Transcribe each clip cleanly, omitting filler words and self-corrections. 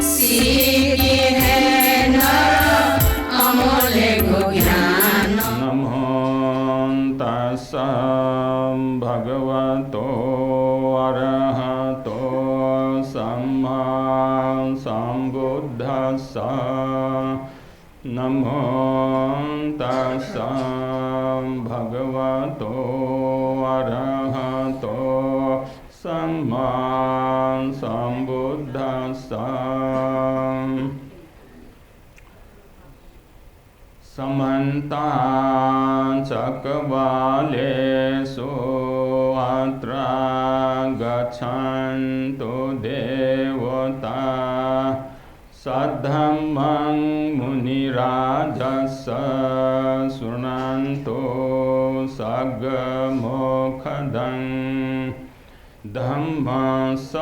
सीखी है नर अमूल्य ज्ञान। नमो तस्सै भगवतो अरहतो सम्मा सम्बुद्धस्स। नमो तस्सै भगवतो अरहतो सम्मा सम्बुद्धस्स। समन्ता चक्रवालेषु अत्र गच्छन्तु देवता सद्धम्मं मुनिराजस्य शृण्वन्तु सगमोखदं धम्मश्रवणकालो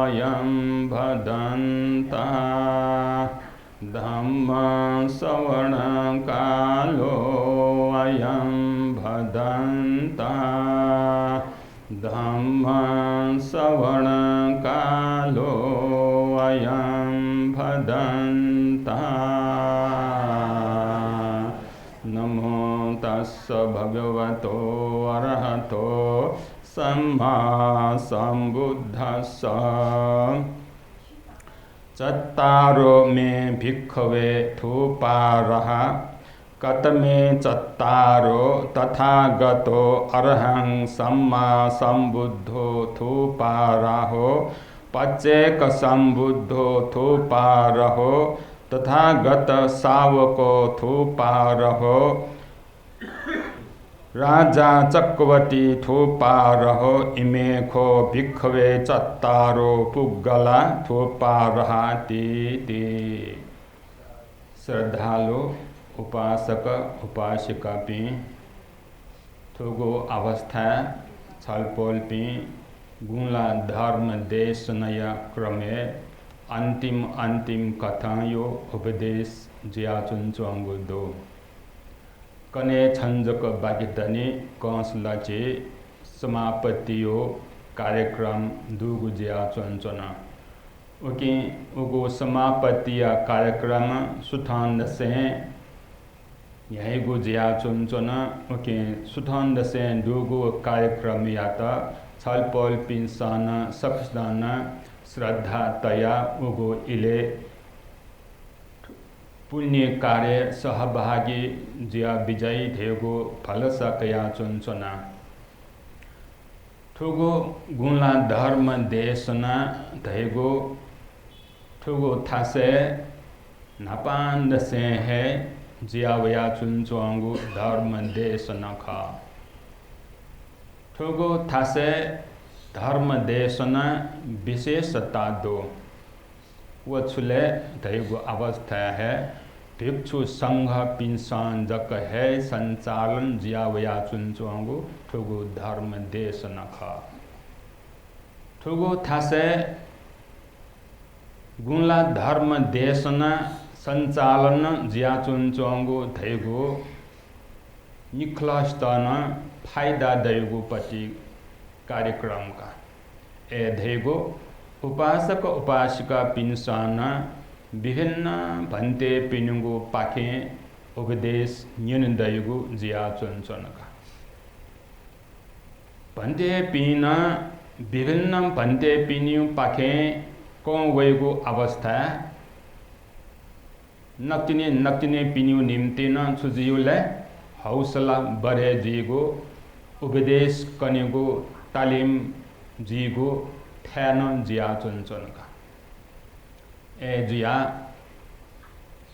अयं भदन्तः। धम्मश्रवणकालो अयं भदन्तः। धम्मश्रवणकालो अयं भदन्तः। नमो तस्स भगवतो अरहतो सम्मा सम्बुद्धस्स। चत्तारो मे भिक्खवे थूपारः कतमे चत्तारो तथागतो अरहं सम्मा सम्बुद्धो थूपाराहो पच्चेक सम्बुद्धो थूपारहो तथागत सावको थूपारहो राजा चक्रवर्ती थूपारहो इमेखो भिक्खवे चत्तारो पुग्गला थूपारहाति। श्रद्धालु उपासक उपासिका पी थोगो अवस्था छलपोल पी गुला धर्म देश नय क्रमे अंतिम कथा यो उपदेश जिया चुनचुंगु दो कने छंजक बागितनी कौंसलाचे समापत्तियो कार्यक्रम दुगु जिया चुनचुना उगो समापत्तिया कार्यक्रम सुठान से यही गु जिया चुनचुना उके सुठान से दुगु कार्यक्रम याता छलपोल पिंसान सखदान श्रद्धा तया उगो इले पुण्य कार्य सहभागी जिया विजयी धेगो फलसकया चुनचुना ठुगो गुणला धर्म देशना धेगो ठुगो थासे नापांद से है जिया वया चुनचुंगु धर्म देशना खा ठुगो थासे धर्म देशना विशेषता दो वो छुले धेगो अवस्था है भिक्षु संघ पिंसान जक है संचालन जिया वया चुनचुंगु ठुगु धर्म देश नखा ठुगु थासे गुणला धर्म देशना संचालन जिया चुनचुंगु धेगु निखलस्तन फायदा दैगु पति कार्यक्रम का ए धेगु उपासक उपासिका पिंसान विभिन्न भन्ते पिनुगु पाखे उपदेश न्यन दैगु जिया चुनचुनका भन्ते पिना विभिन्न भन्ते पिन्यु पाखे को वैगु अवस्था नक्तिने पिन्यु निम्ति न छुजियुले हौसला बढे जिगु उपदेश कनेगु तालिम जिगु थ्यान जिया चुनचुनका ए जिया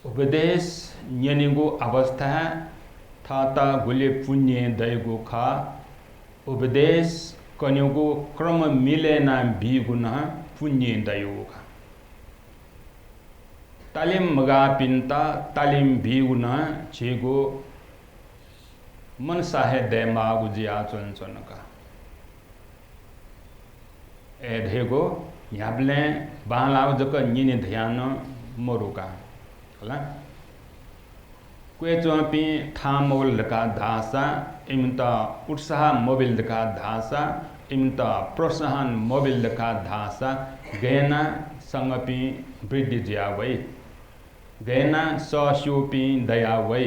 उपदेश न्यनिगु अवस्था थाता गुले पुण्य दैगु खा उपदेश कन्युगु क्रम मिलेना बिगुना पुण्य दैगु खा तालिम मगा पिन्ता तालिम बिगुना छिगु मन साहे देमागु जिया चुनचुनका ए धेगो याबले बालाउ जक निने ध्यान मरुका होला क्वे चोपी थामोल का धासा इमता उत्साह मोबिल का धासा इम्ता प्रोत्साहन मोबिल का धासा गहना संगपी वृद्धि ज्यावै गहना सशोपी दयावै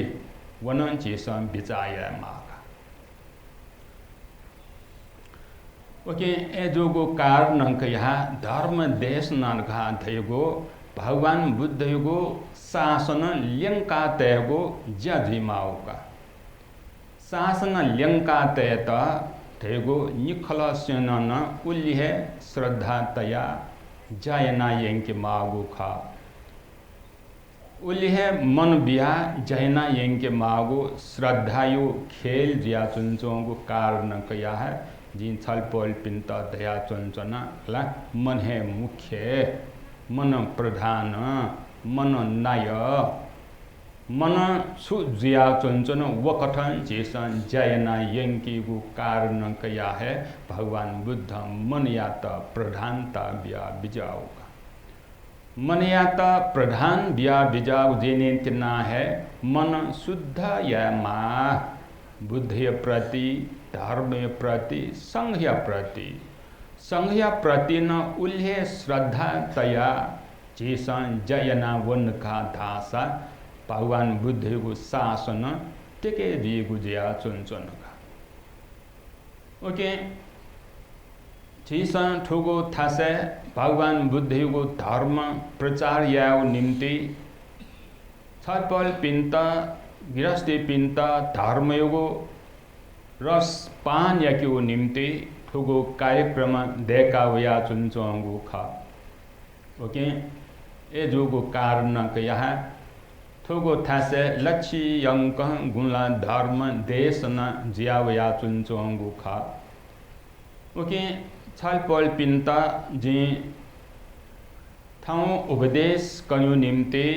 वन चीसन बिचाय मागा ओके ए जोगो कारण यहाँ धर्म देश ननका थेगो भगवान बुद्ध युगो शासन ल्यंका तेगो जजिमाओका शासन ल्यंका तेत थेगो निखल सेनन उल्लिहे श्रद्धा तया जयना यंके मागो खा उल्लिहे मन बिया जयना यंके मागो श्रद्धायु खेल जिया चुनचोंगो कारण कया है जिन छलपोल पिंता दया चुनचना ला मन है मुख्य मन प्रधान मन नाय मन सुजिया चुनचन वकठन चेसन जयना यंकी गु कारण कया है भगवान बुद्ध मन यात प्रधानता बिया बिजाऊ मन यात प्रधान बिया बिजाऊ जेने तिना है मन शुद्ध या मा बुद्ध प्रति धर्म प्रति संघ प्रति न उल्हे श्रद्धा तया चेसन जयना वन का धासा भगवान बुद्ध को शासन टेके भी गुजिया चुनचुन का ओके चेसन ठुगो थासे भगवान बुद्ध को धर्म प्रचार या निम्ति छलपल पिंत गृहस्थी पिंत धर्म योगो रस पान या कि निम्ति ठुगो कार्यक्रम देखा वया चुनचोंगु खा ओके ए जोगो कारण के यहाँ ठुगो थासे लक्ष्य यंक गुणला धर्म देश न जियावया चुनचोंगु खा ओके छलपल पिंता जी ठाउँ उपदेश कयु निम्ति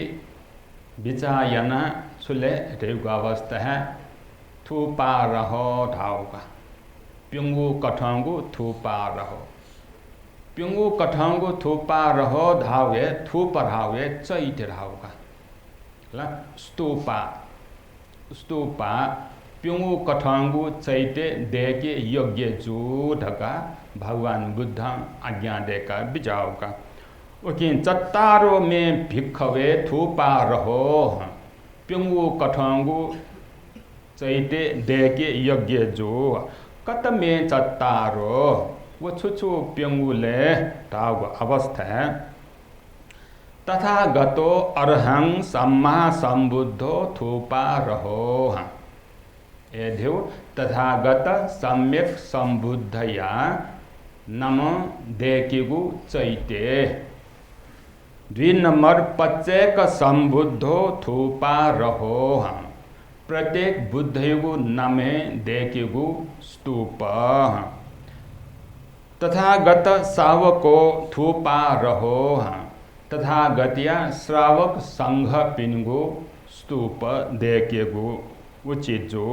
विचायना सुले रेगु अवस्था है थुपा रहो ढाउका प्युंगु कठंगु थुपा रहो प्युंगु कठंगु थुपा रहो धावे थुप धावे चैत ढाउका ला स्तूपा प्युंगु कठंगु चैते देके योग्य जो ढका भगवान बुद्ध आज्ञा देका बिजाउका ओके चत्तारो में भिखवे थुपा रहो प्युंगु कठंगु चैते देके यज्ञ जो कत में चत्तारो वो छुछु प्यंगुले ताव अवस्था है तथा गतो अरहं सम्मा संबुद्धो थुपा रहो एधो तथा गत सम्यक संबुद्धया नम देकिगु चैते 2 नंबर पच्चेक संबुद्धो थुपा रहो प्रत्येक बुद्धयुगु नामे देकिगु स्तूप तथागत सावको थुपा रहो तथागतिया श्रावक संघ पिनगु स्तूप देकिगु उचित जो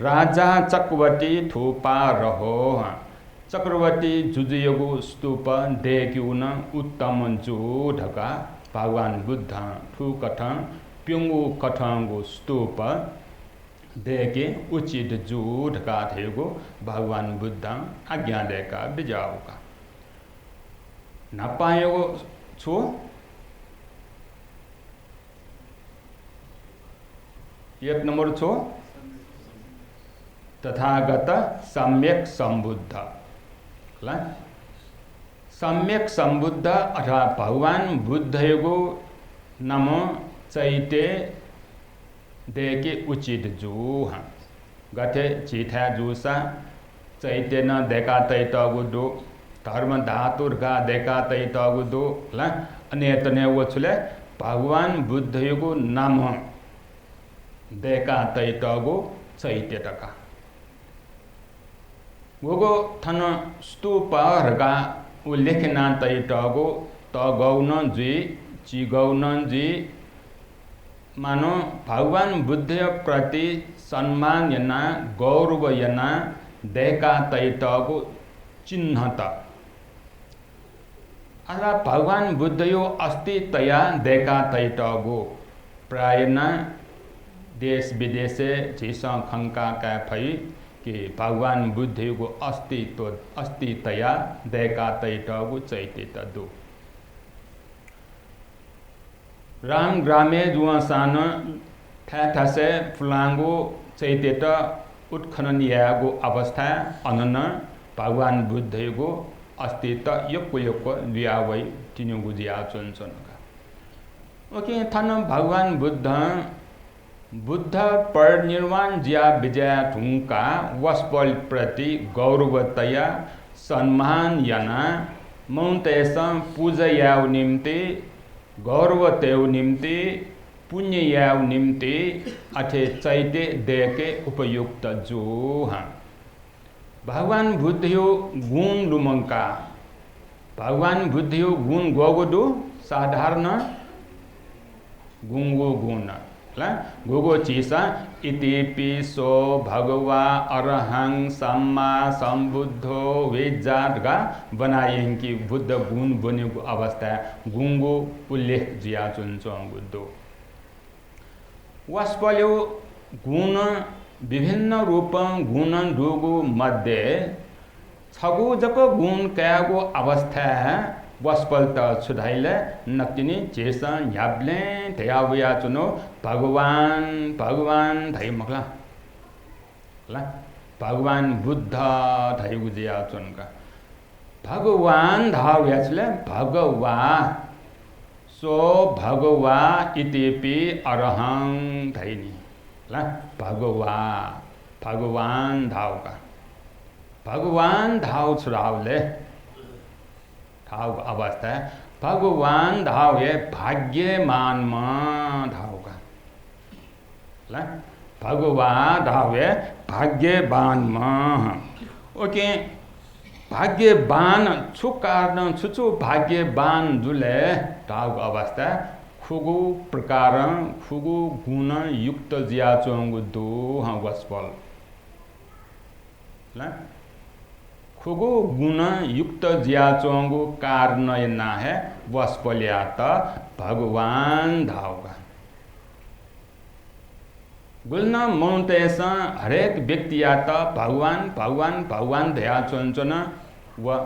राजा चक्रवर्ती थुपा रहो चक्रवर्ती जुजुयगु स्तूप देकिउन उत्तम जो ढका भगवान बुद्ध ठुकठ प्युंगु कठंगु स्तूप देके उचित जूठ का थेगो भगवान बुद्ध आज्ञा देका बिजाऊ का नपाएगो छो एक नंबर छो तथागत सम्यक संबुद्ध ला सम्यक संबुद्ध अथवा भगवान बुद्धको नमो चैते देके उचित जू गथे चिथा जूसा चैते न देखा तै तगुदो धर्म धातुर्गा देखा तै तगुदो ला अनेतने वछुले भगवान बुद्धको नाम देखा तै तगु चैते टका वगो थन स्तूपहरुका उल्लेखना तै तगु तगौन जी चिगौन जी मानो भगवान बुद्ध प्रति सम्मान यना गौरव यना देखा तैतको चिन्ह त अथवा भगवान बुद्ध यो अस्ति तया देखा तैतको प्रायना देश विदेशे झिस खंका का फै कि भगवान बुद्धको अस्तित्वया देखा तैटगु चैत्य दो राम ग्रामे जुआ सान ठासे फुलांगो चैत्य उत्खननीयगो अवस्था अनन भगवान बुद्धको अस्तित्व योक्को लियावै तिनुगु जिया चुनचनका ओके थन भगवान बुद्ध परिनिर्वाण जिया विजय ठुंका वस्पल प्रति गौरवतया सम्मान याना मौतेसं पूजयाव निम्ति गौरवतेव निम्ति पुण्ययाव निम्ति अथे चैत्य देके उपयुक्त जो हाँ भगवान बुद्धियो गुण लुमंका भगवान बुद्धियो गुण गोगुदु साधारण गुंगो गुण गोगो चीसा इतिपि सो भगवा अरहं सम्मा संबुद्धो वेजादगा बनाएंकी बुद्ध गुण बनेको अवस्था गुंगो उल्लेख जिया चुन्छौं बुद्धो वास्पल्यो गुण विभिन्न रूप गुण डुगु मध्य छगु जको गुण कयागो अवस्था वस्पल त छुधाइले नक्तिनी चेसा याब्ले थयावया चुनो भगवान धै मखला ला भगवान बुद्ध धैगु जिया चुनका भगवान धाव याचले भगवा सो भगवा इतिपि अरहं धैनी ला भगवान धावका भगवान धाव छुरावले धाव अवस्था भगवान धाव ये भाग्यमान में धावका ला भगवान धाव ये भाग्यवान में ओके भाग्यवान छु कारण छुछु भाग्यवान जुले धाव अवस्था खुगु प्रकार खुगु गुण युक्त जिया चोंगु दो हाँ वस्पल ला खुगु गुण युक्त जिया चोंगु कारण ना है वस्पल्यात भगवान धावगा गुलना मौतेस हरेक व्यक्ति यात भगवान दया चोंचन व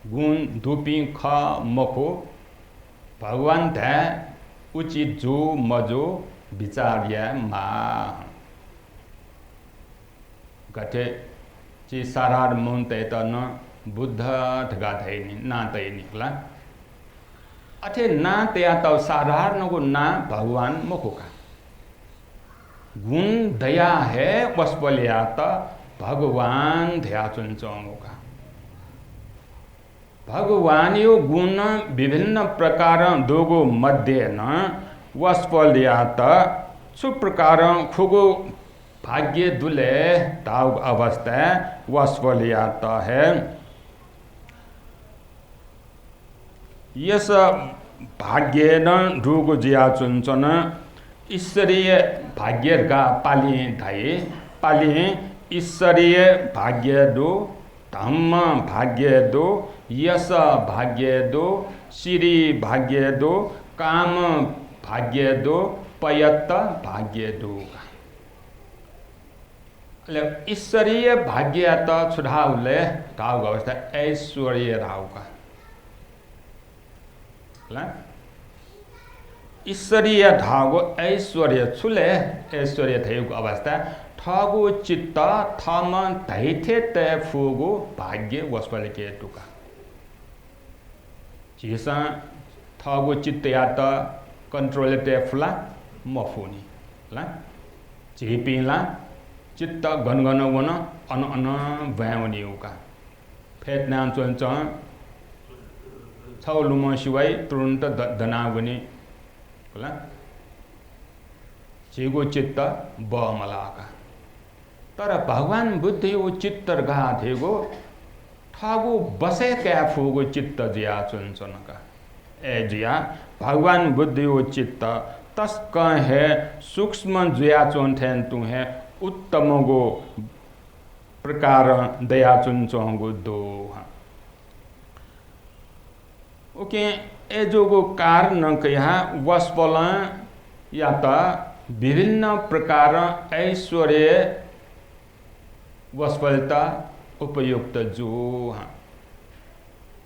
गुण धुपी ख मखो भगवान ध्या उचित जो मजो विचार्या मा गठे ची सारार मुन्ते त न बुद्ध ठगा थैनी ना तैनी ला अथे ना त्या त साधारण को ना भगवान मुखोका गुण दया है वस्पल्या त भगवान दया चुनचोंगोका भगवान यो गुण विभिन्न प्रकार दोगो मध्य न वस्पल्या त सु प्रकार खुगो भाग्य दुले ताव अवस्था वस्पल्यात है यस भाग्य न ढुगो जिया चुनचन ईश्वरीय भाग्य का पाली ईश्वरीय भाग्य दो धम्म भाग्य दो यश भाग्य दो श्री भाग्य दो काम भाग्य दो पयत्त भाग्य दो ईश्वरीय भाग्य त छुढ़ाउले धाव अवस्था ऐश्वर्य धाव का ईश्वरीय धागो ऐश्वर्य छुले ऐश्वर्य थैगो अवस्था ठगो चित्त थम धैथे तय फुगो भाग्य वस्पल के टुका जिसा ठगो चित्त या त कंट्रोल ते फुला मफुनी ला जेपिला चित्त गनगन वन अन भयावनी उका फेत नाम चोंच छौ लुम शिवाय तुरंत दनावनी होला जेगो चित्त ब मलाका तर भगवान बुद्धि वो चित्त गा थेगो ठागो बसे क्या फुगो चित्त जिया चुनचन का ए जिया भगवान बुद्धि वो चित्त तस है सूक्ष्म जिया चोन थेन तू है उत्तम गो प्रकार दया चुनचोंगो दो ओके ए जो गो कारण कहा वस्पल या त विभिन्न प्रकार ऐश्वर्य वस्पलता उपयुक्त जो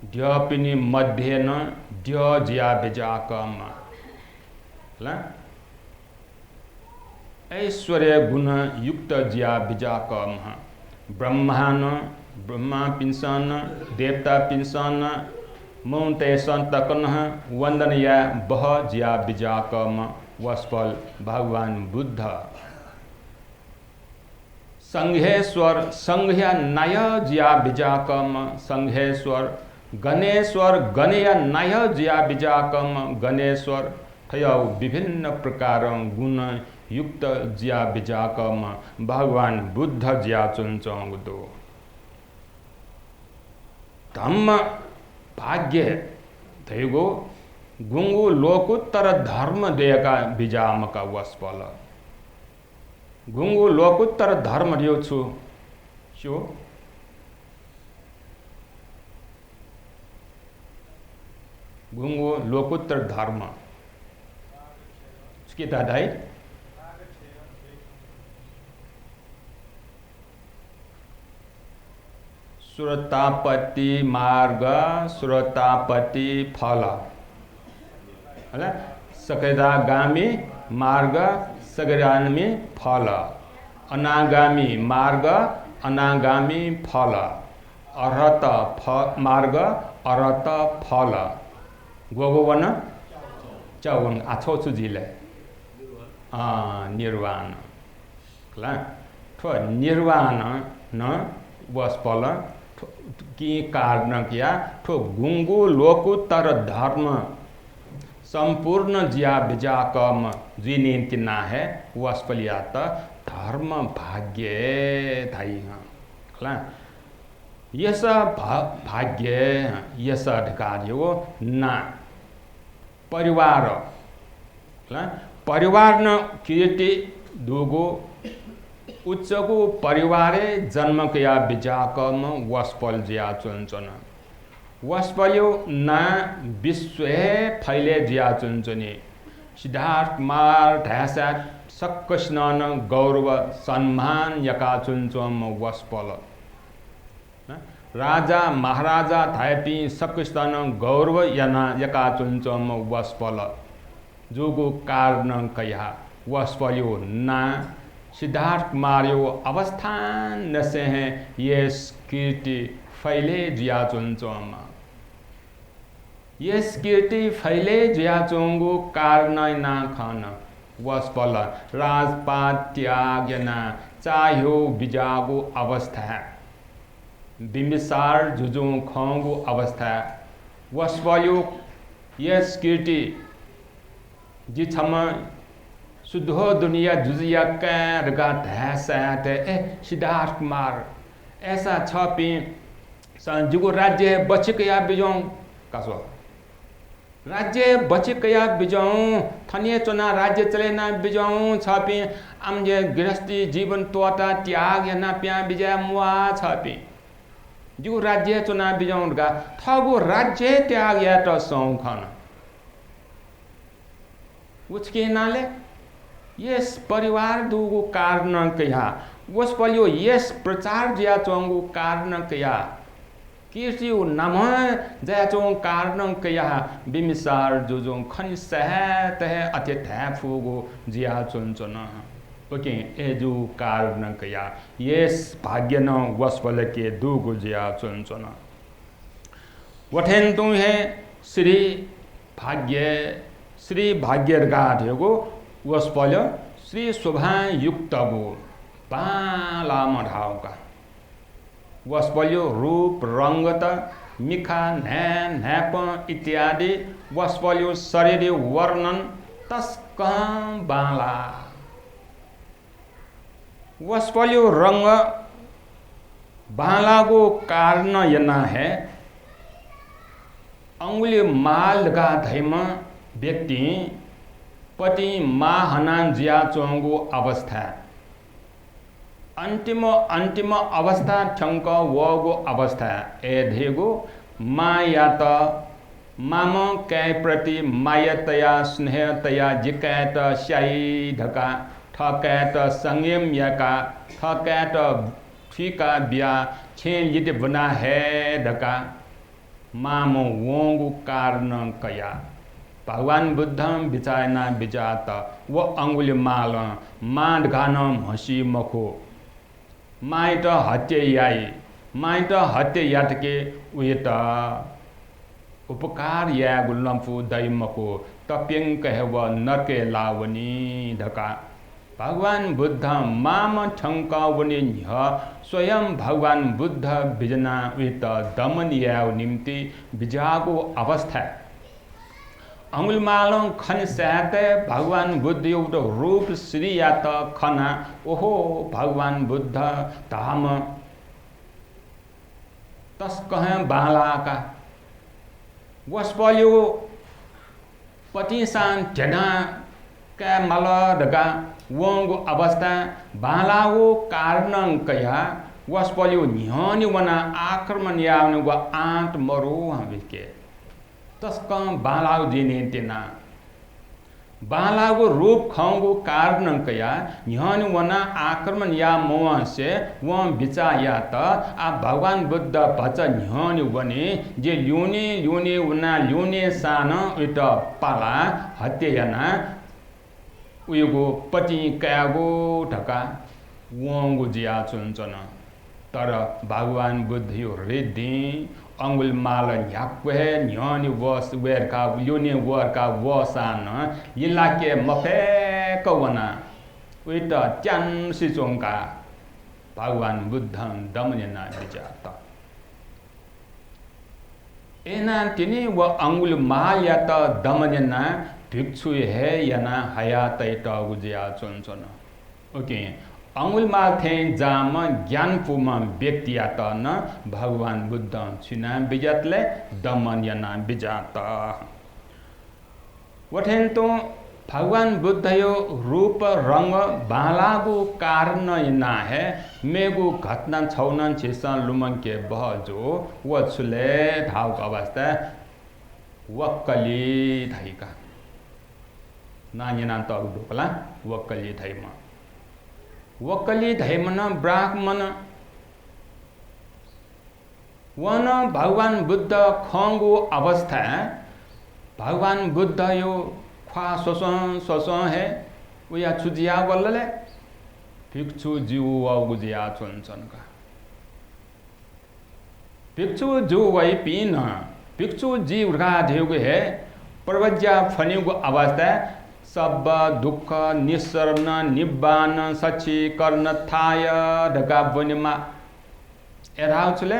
ड्य पिनी मध्य न ड्य ज्या बेजाकम ऐश्वर्य गुण युक्त ज्या बेजाकम ब्रह्मान ब्रह्मा पिंसन देवता पिंसन मौते संतकन वंदन या बह ज्या बेजाकम वस्पल भगवान बुद्ध संघेश्वर संघ्या नय ज्या बिजाकम संघेश्वर गणेश्वर गणेय नय ज्या बिजाकम गणेश्वर थयो विभिन्न प्रकार गुण युक्त ज्या बिजाकम भगवान बुद्ध ज्या चुनचोंग दो धम्म भाग्य थैगो गुंगु लोकोत्तर धर्म देका बिजाम का वस्पल गुंगु लोकोत्तर धर्म रियो छु छो गुंगु लोकोत्तर धर्म उसके दादाई सुरतापति मार्ग सुरतापति फल है सकेदागामी मार्ग सगरामी फल अनागामी मार्ग अनागामी फल अर्हत मार्ग अर्हत फल गोगोवन चौवन आछो सुजिले निर्वाण निर्वाण न वस्पल की कारण किया ठो गुंगु लोकोत्तर धर्म संपूर्ण ज्या बिजाकम जिनेंति ना है वस्पलियात धर्म भाग्य थाई हाँ यस भाग्य यस अधिकार हो ना परिवार परिवार न कीर्ति दुगो उच्चको परिवारे जन्म किया बिजाकम वस्पल ज्या चुनचन वस्पल्यो ना विश्व फैले ज्या चुनचने सिद्धार्थ कुमार ढासा सक्कस्नन गौरव सम्मान यका चुनचम वस्पल राजा महाराजा थायपी सक्कस्नन गौरव यना यका चुनचम वस्पल जोगो कारण कया वस्पल्यो ना सिद्धार्थ कुमार्यो अवस्थान नसे हैं यस कीर्ति फैले ज्या चुनचम यस कीर्ति फैले ज्या चोंगो कारण ना खान वस्पल राजपाट त्यागना चाह्यो बिजागो अवस्था बिम्बिसार जुजो खंगो अवस्था वस्पल्यो यस कीर्ति जिछम सुधो दुनिया जुजिया का धैसाते सिद्धार्थ कुमार ऐसा छपी जुगो राज्य बचिकया बिजों कासो राज्य बचिकया बिजों थनिए चुना राज्य चले ना बिजों छपी आम जे गृहस्थी जीवन तोता त्याग या ना प्या बिजय मुआ छपी जुगो राज्य चुना बिजों का थगो राज्य त्याग या तो सौखन उसके नाले यस परिवार दुगो कारण कया वस्पल्यो यस प्रचार ज्या चोंगो कारण कया कीर्तियो नम जया चोंग कारण कया बिमिसार जोजो खनि सहत है अथे थैफुगो ज्या चुनचन ओके एजु कारण कया यस भाग्य न वस्पल के दुगो ज्या चुनचन वठेन तु है श्री भाग्य गाठेगो वस्पल्यो श्री शोभा युक्त गो बाला मढाउका वस्पल्यो रूप रंगत मिखा न्यान न्याप इत्यादि वस्पल्यो शरीर वर्णन तस्क बाला वस्पल्यो रंग बालागो कारण यना है अंगुली माल गा धैम व्यक्ति पति माहनान ज्या चोंगो अवस्था अंतिम अवस्था ठंक वगो अवस्था एधेगो मायात माम कै प्रति मायतया स्नेहतया जिकैत स्याई धका ठकैत संयम यका ठकैत ठिका बिया छेन यदि बना है ढका मामो वोंगु कारण कया भगवान बुद्धम बिचायना बिजात वो अंगुली माल मांड गानम हसी मखो माइट हत्ये याई माइट हत्ये याटके उयत उपकार या गुलम्फु दैमको तप्यङ कहव नरके लावनी ढका भगवान बुद्ध माम ठङ्कावनी स्वयं भगवान बुद्ध बिजना उयत दमन याव निम्ति बिजाको अवस्था अंगुलमालों खन सहते भगवान बुद्ध एउटा रूप श्री या त खना ओहो भगवान बुद्ध धाम तस कहें बालाका वस्पल्यो पतिसान जना का मल दगा वंगो अवस्था बालाओ कारण कया वस्पल्यो न्यानी वना आक्रमण यावने व आंट मरो हविके तस्कं बालाउ दिने तेना बालागो रूप खाओगो कारण कया न्यान वना आक्रमण या मोह से वह बिचाया त आ भगवान बुद्ध भच न्यान वने जे ल्युने वना ल्युने सान उट पाला हत्यना उयगो पति कयागो ढका वंगो जिया चुनचन तर भगवान बुद्ध यो रेदी अंगुल माल न्याक्वे न्यानी वस वेरका ल्युने वरका वसान इलाके मफे कवना उइट च्यान सिचोंका भगवान बुद्धं दमनेना बिजात एना तिनी व अंगुल माल या त दमनेना भिक्षु हे याना हयातै त गुजिया चुनचन ओके अंगुल माल थे जाम ज्ञान पुमा व्यक्ति या त न भगवान बुद्ध छिना बिजातले दमन याना बिजात वठेन तो भगवान बुद्ध यो रूप रंग बालागु कारण ना है मेगु घटना छौनन छिसन लुमन के बहजो वछुले धाव अवस्था वक्कली धैका नानिना त उडुकला वक्कली धैमा वक्कली धैमन ब्राह्मण वन भगवान बुद्ध खंगो अवस्था भगवान बुद्ध यो ख्वा सोसो है उया छुजिया गल्लले भिक्षु जीव गुजिया चुनचन का भिक्षु जीव वही पीन भिक्षु जीव रा धेगु है प्रवज्या फनिगु अवस्था सब दुख निसरण निब्बान सची कर्ण थाय ढका बनिमा एराउचले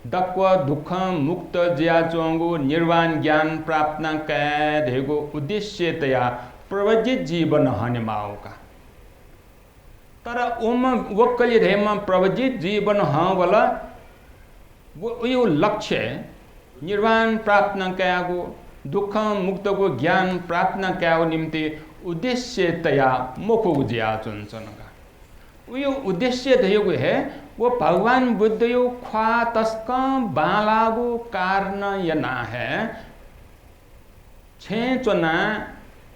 दक्व दुख मुक्त जिया चोंगु निर्वाण ज्ञान प्राप्त कै धेगु उद्देश्यतया प्रवजित जीवन हनिमाउका तर उम वक्कली धेम प्रवजित जीवन हवला यो लक्ष्य निर्वाण प्राप्त कैगु दुख मुक्त को ज्ञान प्राप्त क्या निम्ति उद्देश्यतया मोको जिया चुनचन का यो उद्देश्य थियो है वो भगवान बुद्ध यो ख्वा तस्क बालागु कारण यना है छे चुना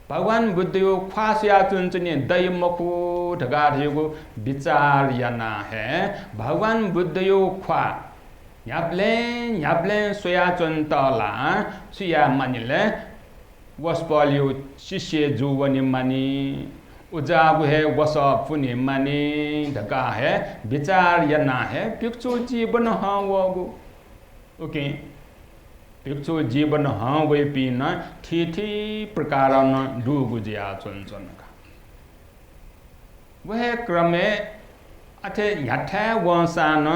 भगवान बुद्ध यो ख्वा सिया चुनचने दय मको ढगा थियो विचार यना है भगवान बुद्ध यो ख्वा न्याप्ले सोया चुनतला सुया मानिले वस्पल्यो शिष्य जुवनि मानी उजाबु है वस पुनि मानी ढका है विचार यना है भिक्षु जीवन हाँ वगु ओके भिक्षु जीवन हाँ वे पीन थी प्रकार न डूगु जिया चुनचन का वह क्रमे अथे याठा वसान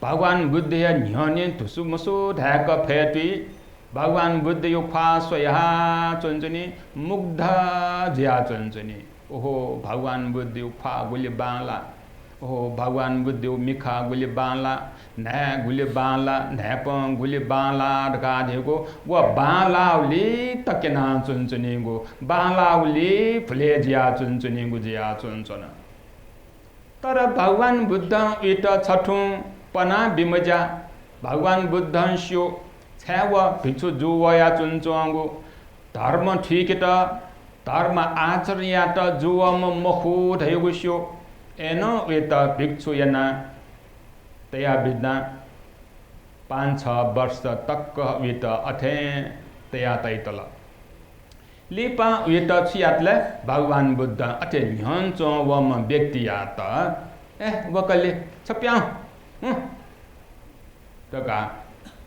भगवान बुद्ध या न्याने धुसु मसु ढाक फेटी भगवान बुद्ध यो ख्वा स्वया चुनचनी मुग्ध जिया चुनचनी ओहो भगवान बुद्ध यो ख्वा गुली बाला ओहो भगवान बुद्ध यो मिखा गुली बाला नै गुली बाला नैप गुली बाला ढका धेको व बालाउली तकेना चुनचनी गो बालाउली फुले जिया चुनचनी गो जिया चुनचन तर भगवान बुद्ध इट छठौं पना बिमजा भगवान बुद्ध स्यो छ्याव भिक्षु जुवया चुनचुवांगु धर्म ठीक त धर्म आचर्या त जुवम मखु धैगु स्यो एनो वेत भिक्षु यना तया बिना 5-6 वर्ष तक वित अथे तया तैतल लिपा वित छियातले भगवान बुद्ध अथे ह्यन वम व्यक्ति आत वकले छप्या तका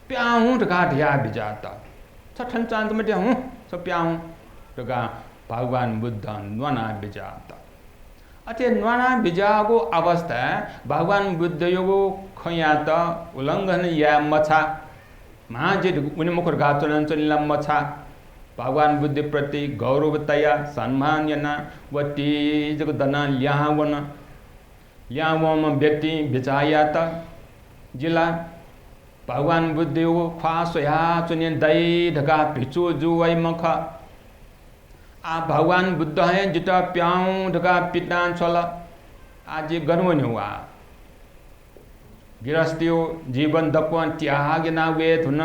प्याऊ तका ध्या बिजात छठन चांद में हूँ छप्याऊ तका भगवान बुद्ध न्वाना बिजात अथे न्वाना बिजाको अवस्था भगवान बुद्ध योगो खयात उल्लंघन या मछा महाजे उनी मुखर गाचन चनिला मछा भगवान बुद्ध प्रति गौरवतया सम्मान यना वती जग दना ल्यावन व्यक्ति बिचायात जिला भगवान बुद्ध योगो ख्वासया चुने दई ढका भिचो जुवै मख आ भगवान बुद्ध है जिता प्याऊ ढका पितान छल आज गनवन हुआ गिरस्तियो जीवन दपन त्याग ना वेथ हुन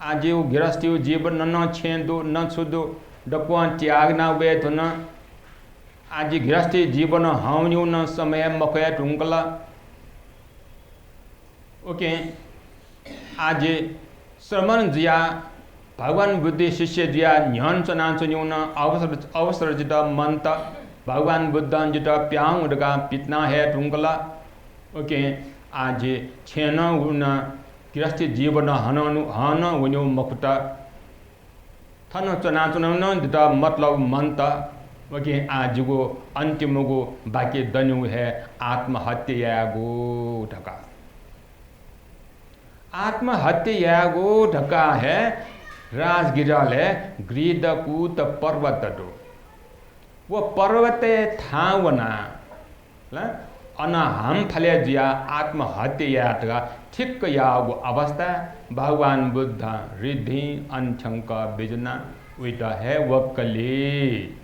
आज गिरस्तियो जीवन न छेंदो न छुदो दपन त्याग ना वेथ हुन आज गिरस्ती जीवन हाउन्यू न समय मकया टुंकला ओके आज श्रमण जिया भगवान बुद्ध शिष्य जिया न्यान चनाचन्यून अवसर जित मंत भगवान बुद्ध जित प्याऊ डगा पितना है टुंकला ओके आज छेन उन गृहस्थी जीवन हन उन्यू मकुट थन चनाचन जित मतलब मंत ओके आज गो अंतिम गो बाकी दन्यू है आत्महत्या गो ढका आत्महत्या गो ढका है राजगिराले ग्रीदकूत पर्वत दो वो पर्वते थावना अना हम फले जिया आत्महत्या ठिक यागो अवस्था भगवान बुद्ध रिद्धि अंशंक बिजना उइट है वक्कली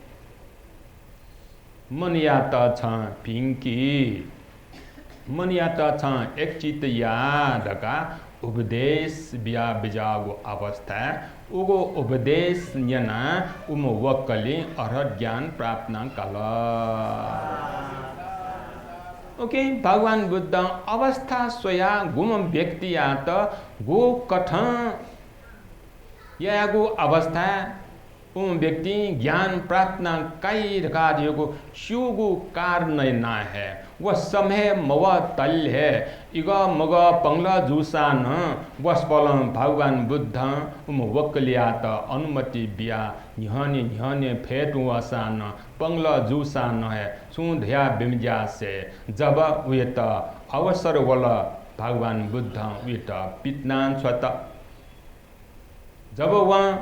मनियात छ पिंकी मनियात छ एक चित यादका उपदेश बिया बिजागो अवस्था उगो उपदेश न्यना उम वक्कली अर्हत ज्ञान प्राप्त न कल ओके भगवान बुद्ध अवस्था स्वया गुम व्यक्ति आत गो कठ यागो अवस्था उम व्यक्ति ज्ञान प्राप्त न कई रखा दियो शिवगु कारण ना है वह समय मव तल है इग मग पंगला जुसान वस्पलम भगवान बुद्ध उम वक्कलियात अनुमति बिया न्हने फेट वसान पंगला जुसान है सुध्या बिमजा से जब उत अवसर वल भगवान बुद्ध उत पितनान स्वत जब वहाँ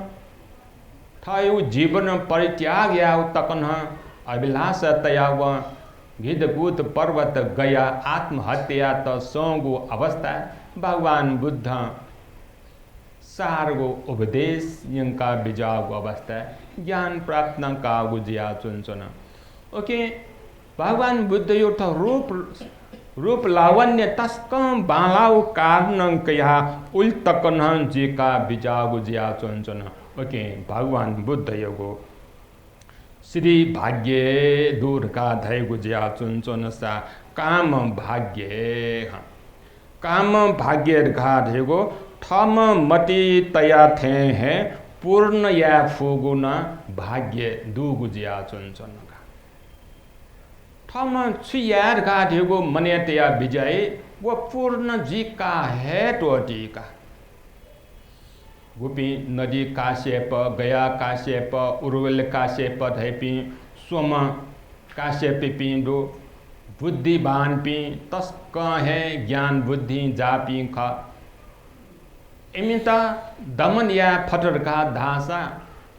थायु जीवन परित्याग या तकन अभिलाष तया व घिदकूत पर्वत गया आत्महत्या त सोंगो अवस्था भगवान बुद्ध सारगो उपदेश यंका बिजागो अवस्था ज्ञान प्राप्त न का गुजिया चुनचुन ओके भगवान बुद्ध यो त रूप लावण्य तस्कम बालाउ कारण कया उल तकन जी का बिजागो जिया चुनचुन ओके भगवान बुद्ध योगो श्री भाग्य दूर का धय गुजिया चुनचुन सा काम भाग्य घा धेगो थम मति तया थे है पूर्ण या फुगुन भाग्य दू गुजिया चुनचुन का थम छुयार घा धेगो मने तया विजय वो पूर्ण जी का है टोटी का गोपी नदी काश्यप गया काश्यप उर्वल काश्यप धैपी सोम काश्यप पिंडो बुद्धिवान पी तस्क है ज्ञान बुद्धि जापी ख इमिता दमन या फटर का धासा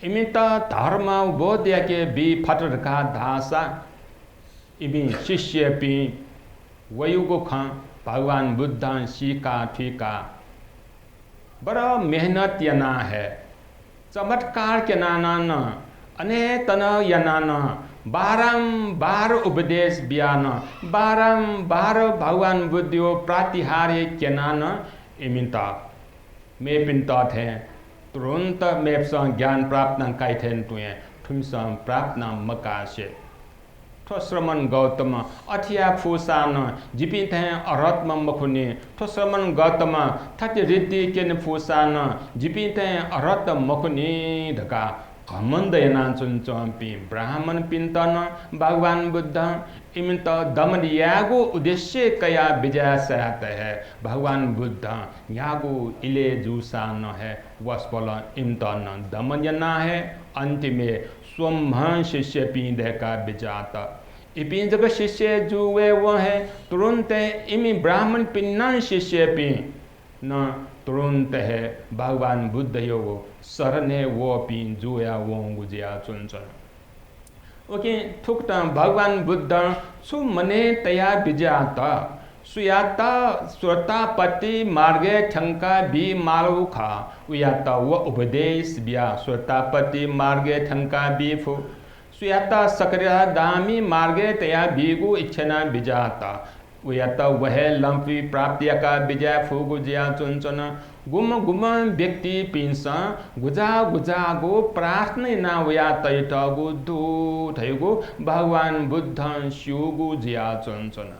इमिता धर्म बोध या के बी फटर का धासा इबी शिष्य पी वयुगो ख भगवान बुद्ध सीका ठीका बड़ा मेहनत यना है चमत्कार के नाना न अने तन यना न बारंबार उपदेश बियान बारंबार भगवान बुद्धियो प्रातिहार्य के नाना इमिता मे पिंता थे तुरंत मेप ज्ञान प्राप्त न काई थे तुए ठुम प्राप्त न मकाशे ठो श्रमण गौतम अथिया फूसान जिपित हैं अरत्म मखुनी ठो श्रमण गौतम थति रिद्धि केन फूसान जिपित हैं अरत मखुनी ढका घमंद यनाचुन चंपी ब्राह्मण पिंतन भगवान बुद्ध इमित दमन यागो उद्देश्य कया विजय सहत है भगवान बुद्ध यागो इले जूसा न है वस्पल इमतन दमन यना है अंतिमे स्वम शिष्य पींदे का विजात इपिन जब शिष्य जुए वो है तुरंत इमी ब्राह्मण पिन्ना शिष्य पी न तुरंत है भगवान बुद्ध योगो सरने वो पी जुया वो गुजिया चुनचन ओके थुकता भगवान बुद्ध सु मने तया विजाता सुयाता श्रोतापति मार्गे ठंका भी मालू खा उयाता वो उपदेश बिया श्रोतापति मार्गे ठंका भी फु सुयाता सक्रिया दामी मार्गे तया भीगु इच्छना विजाता उयाता वह लंपी प्राप्तिया का विजय फुगु जिया चुनचन गुम गुम व्यक्ति पिंसा गुजा गुजा गो प्रार्थना ना उया तैट गु दु थैगु भगवान बुद्ध शिवगु जिया चुनचन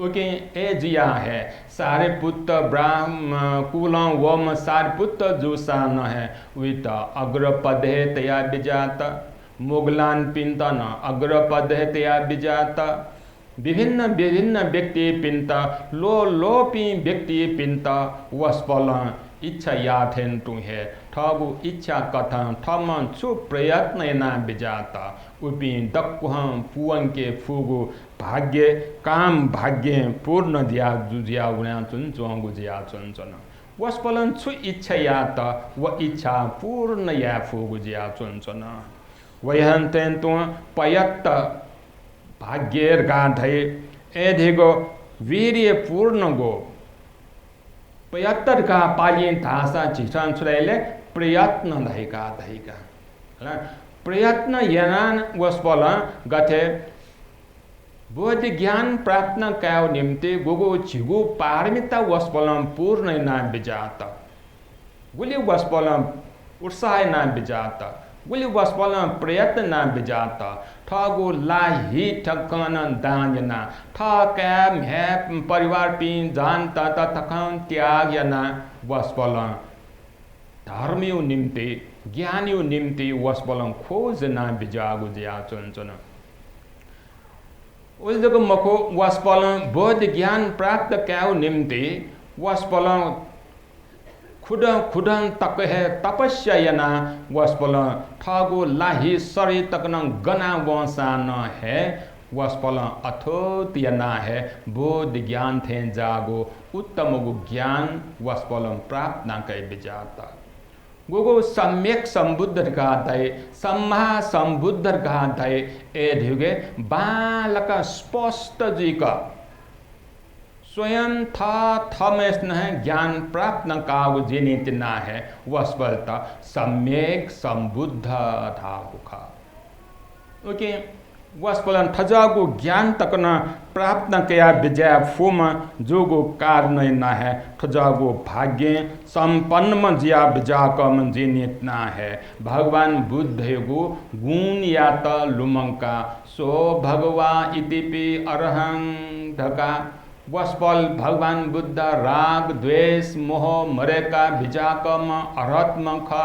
ओके ए जिया है सारे पुत्र ब्राह्म कुलम वम सारे पुत्र जुसा न है वित अग्रपद है तया विजात मुगलान पिंतन अग्रपद है तया विजात विभिन्न विभिन्न व्यक्ति पिंता लो लोपी व्यक्ति पिंता वस्पल इच्छा याथेन तु है ठगु इच्छा कथन थम छु प्रयत्न ना विजाता उपी दक्कुहं पुवं के फुगु भाग्य काम भाग्य पूर्ण दिया जुजिया उना चुन जोंगु जिया चुन चन वस्पलन छु इच्छा यात व इच्छा पूर्ण या फुगु जिया चुन चन वयहंतेन तु पयत्त भाग्येर गाधै एधिगो वीर्य पूर्ण गो 75 का पालियन थासा चिठान छुराइले प्रयत्न धैका धैका प्रयत्न यनान वस्पल गथे बोध ज्ञान प्राप्त कायो निम्ति गुगु छिगु पारमिता वस्पलम पूर्ण ना विजात गुली वस्पलम उत्साह ना विजात गुली वस्पलम प्रयत्न ना विजात ठगु लाही ठक्कन दान्यना ठक्याम हे परिवार पिन जान तत थकन त्याग यना वस्पलम धर्मियो निम्ति ज्ञानियो निम्ति वस्पलम खोज ना विजागु जिया चुनचुन उस जगह मको वस्पलम बोध ज्ञान प्राप्त क्याउ निम्ति वस्पलम खुदन तक है तपस्या यना वस्पलम ठगु लाही सरी तकन गना वसा न है वस्पलम अथोत यना है बोध ज्ञान थे जागो उत्तम गु ज्ञान वस्पलम प्राप्त ना कै विजाता गोगो सम्यक संबुद्ध गाथै सम्मा संबुद्ध गाथै ए धिगे बालक स्पष्ट जिका स्वयं था थमेस न है ज्ञान प्राप्त न कागु जिनित ना है वस्पलता सम्यक संबुद्ध था बुखा ओके वस्पलन थजागु ज्ञान तक न प्राप्त न कया विजय फुम जोगु कारण न है थजागु भाग्य संपन्न में जिया विजा कम जिनित ना है भगवान बुद्ध गु गुण या त लुमंका सो भगवा इतिपि अरहं ढका वस्पल भगवान बुद्ध राग द्वेष मोह मरेका विजाकम अरत्म ख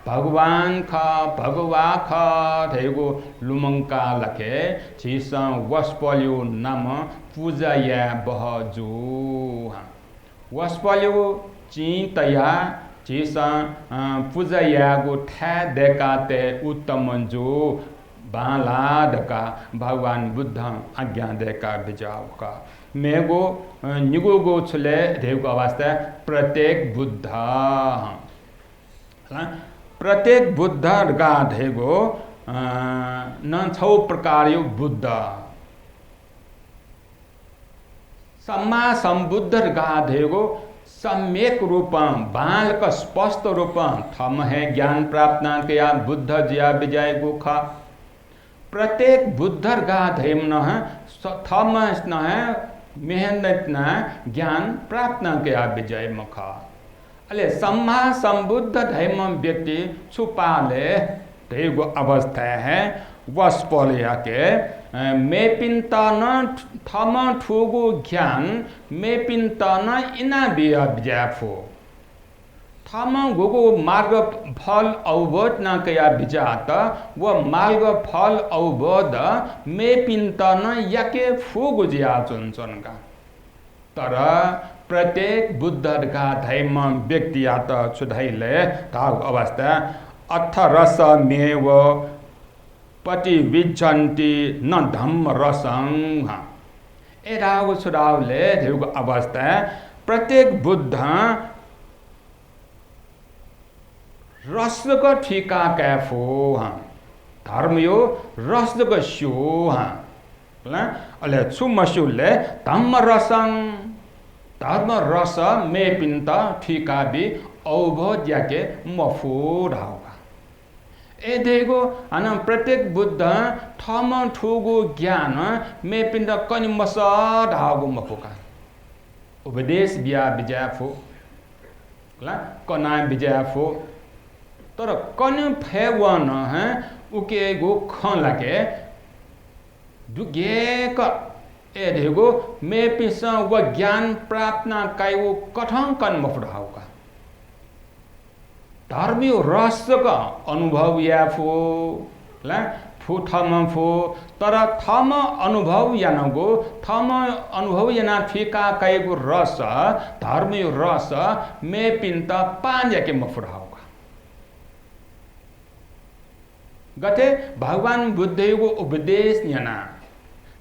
भगवान ख भगवा ख धेगो लुमंका लखे छिस वस्पल्यो नाम पूजा या बहजो वस्पल्यो चितया छिस पूजा यागो ठा देकाते उत्तम जो बाला ढका भगवान बुद्ध आज्ञा देका विजाव का मेगो निगो गो छुले धेगो अवस्था प्रत्येक बुद्ध प्रत्येक बुद्ध गा धेगो न छौ प्रकार यो बुद्ध सम्मा संबुद्ध गा धेगो सम्यक रूपम बाल का स्पष्ट रूपम थम है ज्ञान प्राप्त न किया बुद्ध जिया विजय गुखा प्रत्येक बुद्धर गा धेम न थम न है मेहनत न ज्ञान प्राप्त न किया विजय मुखा अले सम्मा संबुद्ध धैम व्यक्ति छुपाले धेगो अवस्था है वस्पलिया के मेपिन्तन थम ठुगु ज्ञान मेपिन्तन इना बिया बिजाफो थम गुगु मार्ग फल अवबोध न कया बिजात व मार्ग फल अवबोध मेपिन्तन याके फुगु जिया चुनचुनका तर प्रत्येक बुद्धका धैम व्यक्तियात छुधैले ताग अवस्था अथ रस मेव पति विजन्ति न धम्म रसं ए रागु छुडाउले धेउको अवस्था प्रत्येक बुद्ध रसको ठिका कैफो धर्म यो रसको स्यो अले छुमसुले धम्म रसं धर्म रस मेपिन्त ठिका बि अवबोध याके मफो ढाउका ए देखो अन प्रत्येक बुद्ध थम ठुगु ज्ञान मेपिन्त कनि मस ढाउगु मफोका उपदेश बिया बिजाफो कना बिजाफो तर कन फेवन है उके गो ख लागे दुगे क ए देखो मे पिस व ज्ञान प्राप्त न काय वो कठं कन मफुडाउ का धर्मियो रस का अनुभव या फो ला फु थम फो तर थम अनुभव या नगो थम अनुभव या ना फिका काय गो रस धर्मियो रस मे पिन्त पांज के मफुडाउ गते भगवान बुद्धको उपदेश न्याना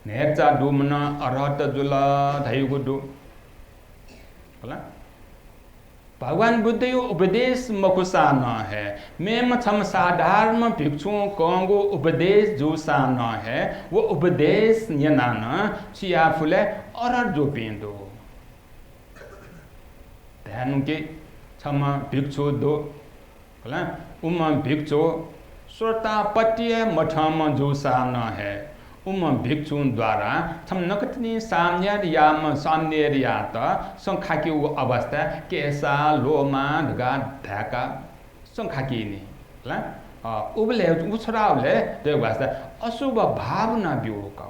नेर्चा डुमन अरहत जुल धैगु डु होला भगवान बुद्धको उपदेश मकुसा न है मेम छम साधारण भिक्षु कंगो उपदेश जुसा न है वो उपदेश न्याना न चिया फुले अरहत जो पिंदो ध्यान के छम भिक्षु दो होला उम भिक्षु श्रोतापट्य मठम जुसा न है उम भिक्षुन द्वारा छम नकटनी साम्यर याम साम्यर यात संखाकी अवस्था केसा लोमा ढगा ढाका संखाकी नि ला उबले उछराउले त्यो वास्ता अशुभ भावना बिउका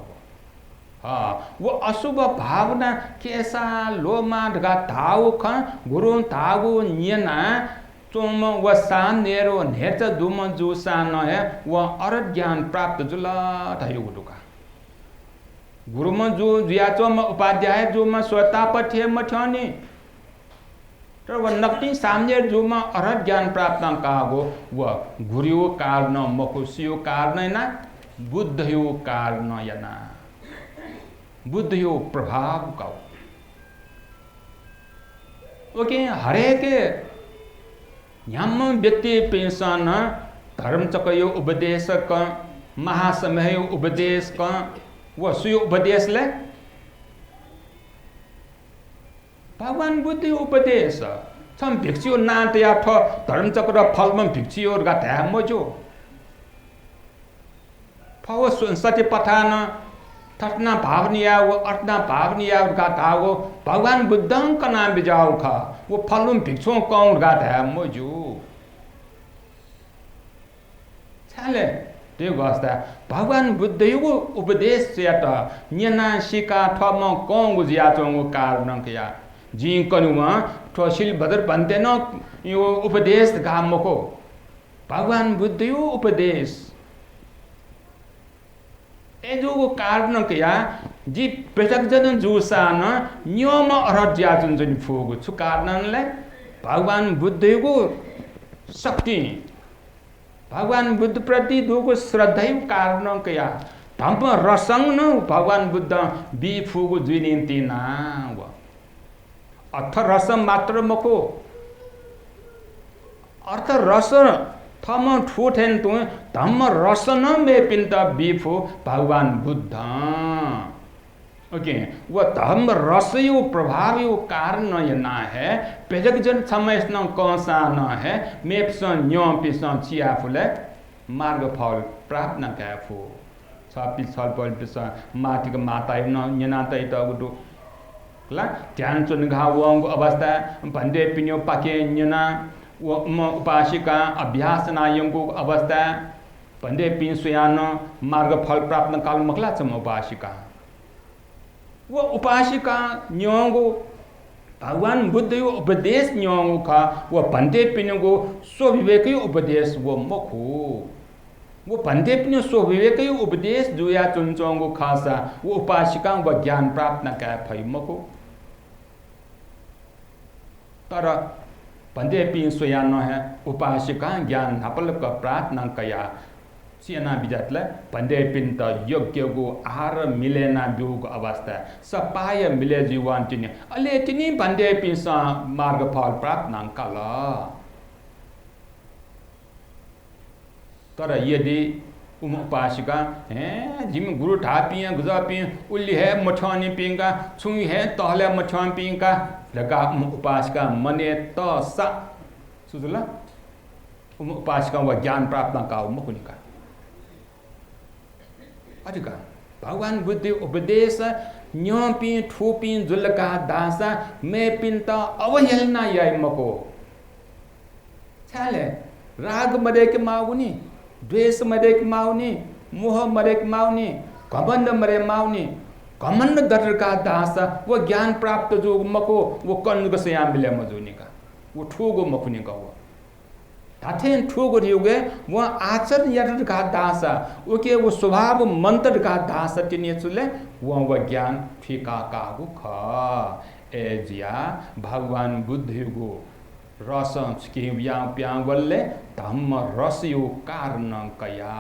वो अशुभ भावना केसा लोमा ढगा धाउ ख गुरु धागु नियना तुम व सानेरो नेच दुम जुसा न है व अरत ज्ञान प्राप्त जुला थयो गुडुका गुरुम जो जियाचोम उपाध्याय जो म स्वता पठ्य मठनी तर व नक्ति सामने जो म अरत ज्ञान प्राप्त कागो व गुरुयो कारण मकुसियो कारण ना बुद्धयो कारण यना बुद्धयो प्रभाव का ओके हरेक यम व्यक्ति पेशन धर्म चकयो उपदेश क महासमय उपदेश क व सुयो उपदेश ले भगवान बुद्धि उपदेश छम भिक्षु नात या ठ धर्म चक्र फलम भिक्षु गाथा मजो फव सत्य पठान थटना भावनिया वो अर्थना भावनिया गाथा वो भगवान बुद्धं का नाम बिजाऊ खा वो फलम भिक्षु कौन गाथा मजो छाले त्यो गस्ता भगवान बुद्धको उपदेश सेट न्यना सिका ठम कौं जिया चोंगो कारण किया जी कनुमा ठोसिल बदर बनते न यो उपदेश गामको भगवान बुद्धको उपदेश एजोको कारण किया जी पेटक जन जुसान नियम अरत ज्या जुन फुगु छु कारणले भगवान बुद्धको शक्ति भगवान बुद्ध प्रति दुको श्रद्धै कारण किया धम्म रसंग न भगवान बुद्ध बी फुगु जुनिन्ति ना अर्थ रस मात्र मको अर्थ रस थम ठुठेन तु धम्म रस न मे पिन्त बीफु भगवान बुद्ध ओके वो धम्म रस यो प्रभाव यो कारण ये ना है पेजक जन समय न कसा न है मेप्स न्यो पिस चिया फुले मार्ग फल प्राप्त न काफु छपि छलपल पिस माटिको माता न यना तै त गुटु ला ध्यान चुन घावंग अवस्था भन्दै पिन्यो पाके न्यना म उपासिका अभ्यास नायंगको अवस्था पंडे पिन सुयान मार्ग फल प्राप्त काल मकला चम उपासिका वो उपासिका न्योंगो भगवान बुद्ध यो उपदेश न्योंगो का वो पंडे पिन को स्व विवेक उपदेश वो मखु वो पंडे पिन स्व विवेक उपदेश जुया चुनचोंगो खासा वो उपासिका वो ज्ञान प्राप्त न का फई मखु तर पंडे पिन सुयान है उपासिका ज्ञान हपल का प्रार्थना कया सिना बिजातला पंडे पिन त योग्य गो आहार मिलेना बिउको अवस्था सपाय मिले जीवन तिनी अले तिनी पंडे पिन स मार्ग फल प्राप्त नंकल तर यदि उपासिका हे जिम गुरु ठापिया गुजापि उल्ली है मठवानी पिंगा छुई है तहले मठवान पिंगा लगा उपासिका मने त सा सुजुला उपासिका व ज्ञान प्राप्त का मुकुनिका अधिका भगवान बुद्धि उपदेश न्योपि ठोपि जुलका दासा मे पिंत अवहेलना याय मको छाले राग मरेक माउनी द्वेष मरेक माउनी मोह मरेक माउनी घमंड मरे माउनी घमंड दरका दासा वो ज्ञान प्राप्त जो मको वो कन से या मिले मजुनी का वो ठोगो मकुनी का वो ताथेन ठोगो रियोगे वो आचरण यटर का दासा ओके वो स्वभाव मंत्र का दासा तिनी चुले वो ज्ञान ठिका कागु ख एजिया भगवान बुद्धको रस के या प्यावले धम्म रसयो कारण कया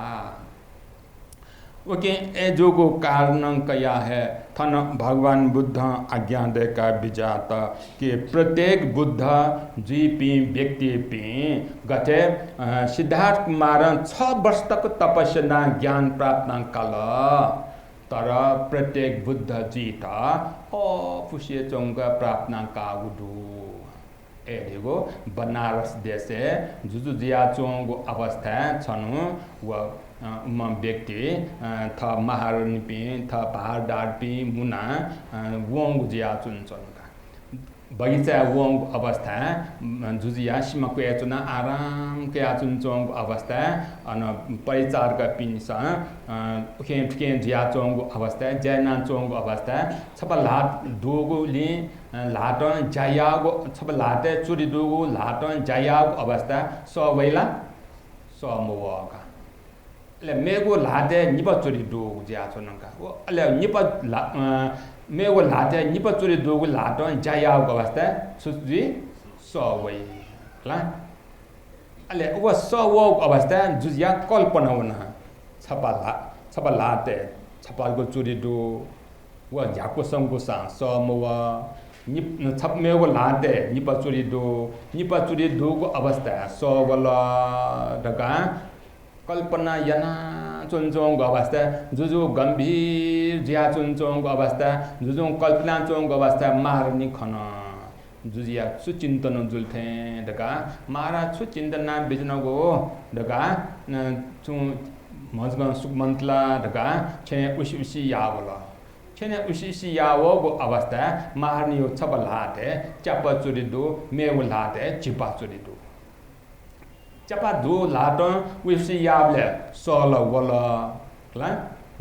ओके एजोगो कारण कया है थन भगवान बुद्ध आज्ञा देका विजात के प्रत्येक बुद्ध जीपी व्यक्ति पी गते सिद्धार्थ कुमार 6 वर्ष तक तपस्या ज्ञान प्राप्त कल तर प्रत्येक बुद्ध जीता फुसे चौंगा प्राप्त कागुडु एगो बनारस देशे जुजु जिया चौंगो अवस्था छनु व व्यक्ति थ महारानी पी थ पहाड़ डाट पी मुना वोंग जिया चुन बगीचा वोंग अवस्था जुजिया सीमा को चुना आराम के आचुन चौंग अवस्था अन परिचार का पिंस उखे जिया चौंग अवस्था जैना चौंग अवस्था छप लाट दोगोली लाटन जायागो छप लाटे चुरी दोगो लाटन जायागो अवस्था सबैला समोका ले मेगो लाटे निपा चुरी दोगो जिया चुनका वो ले निपा मेगो लाटे निपा चुरी दोगो लाटन जायागो अवस्था सुजी सवै ला अले वो सवो अवस्था जुजिया कल्पना होना छपा लाटे छपालको चुरी दो वो झाको संगो सा समवा छप मेगो लाटे निपा चुरी दोगो अवस्था सवला दका कल्पना याना चुनचोंग अवस्था जुजु गंभीर जिया चुनचोंग अवस्था जुजु कल्पना चोंग अवस्था मारनी खन जुजिया सुचिंतन जुलथे दका मारा सुचिंतन बिजनगो दका चु मजगन सुमंतला दका छे उसी यावला छेने उसी यावगो अवस्था मारनी यो छबलाते चपा चुरी दो मेव लाते चिपा चुरी दो चपा दो लाटो उसी यावले सल वला ला